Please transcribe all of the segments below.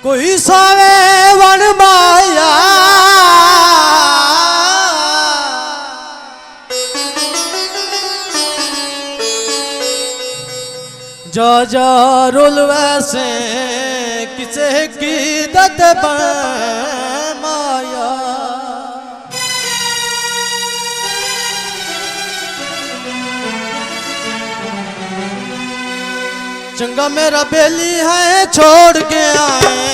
कोई सावे वन माया जा जा रोल वैसे किसे की दत माया चंगा मेरा बेली है छोड़ के आए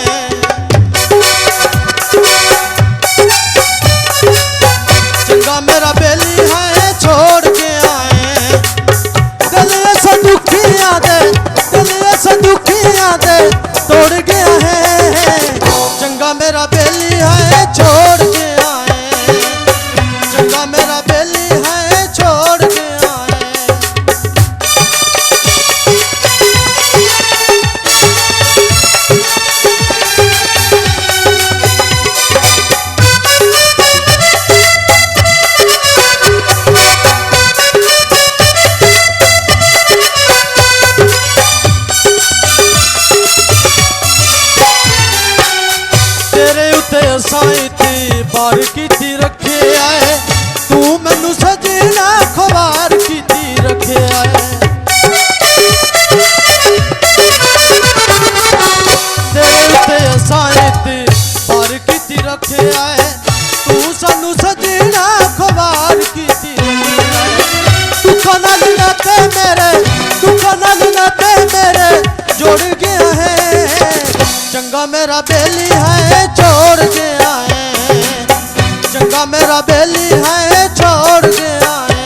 चंगा मेरा बेली है छोड़ के आए दिल ऐसा दुखिया दे दिल ऐसा दुखिया दे तोड़ गया है चंगा मेरा बेली है छोड़ के आए चंगा मेरा बेली है छोड़ के आए साइती बार की रखे आए तू मैनू सजना खबार की रखे आए तेरे साइती बार की रखे आए तू सानू सजना खबार की दुखा नाल नाते मेरे जोड़ गया है चंगा मेरा बेली है छोड़ के आए चंगा मेरा बेली है छोड़ के आए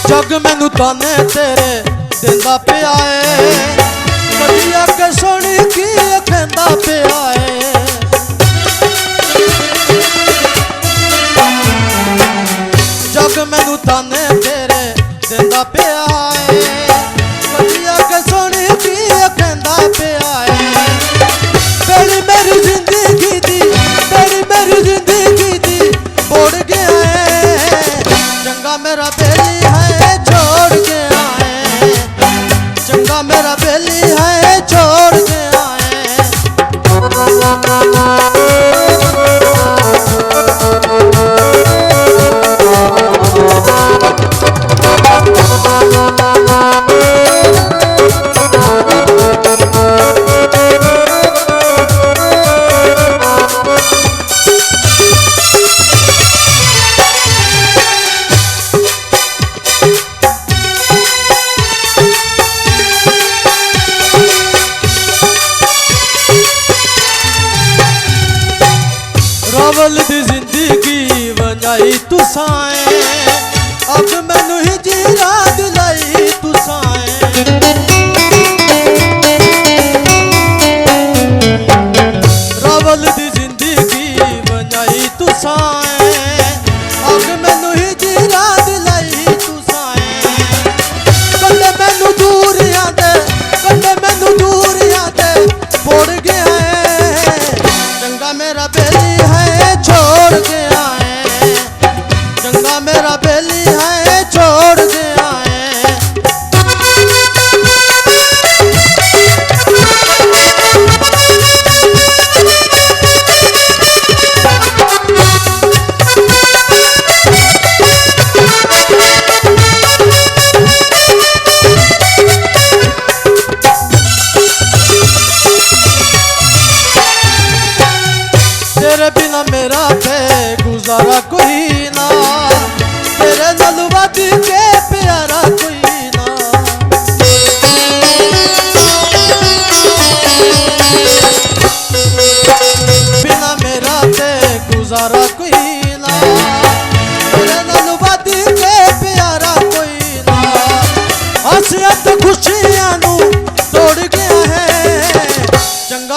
जग मैनू ताने तेरे देंदा पिया है कदी आके सुनी की कहंदा पिया है जग मैनू ताने तेरे देंदा पिया है कदी आके सुनी की कहंदा पिया है बेड़ी मेरी जिंदगी दी बोड़ गया है चंगा मेरा बेली है छोड़ के आए चंगा मेरा बेली है छोड़ के आए रावल दी जिंदगी वंजाई तुसाए अब मैनू ही जीरा दिलाई तुसाए रावल दी जिंदगी वंजाई तुसाए अब मैनू ही जीरा दिलाई तुसाए कल्ले मैनू दूर आते बोड़ गया है चंगा मेरा बेली है छोड़ के आए चंगा मेरा बेली है छोड़ के आए तेरे बिना मेरा पे गुजारा कोई ना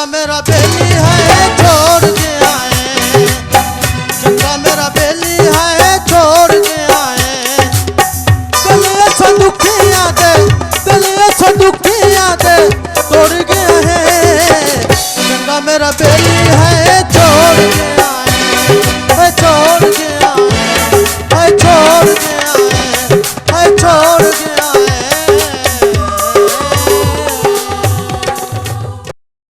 चंगा मेरा बेली है छोड़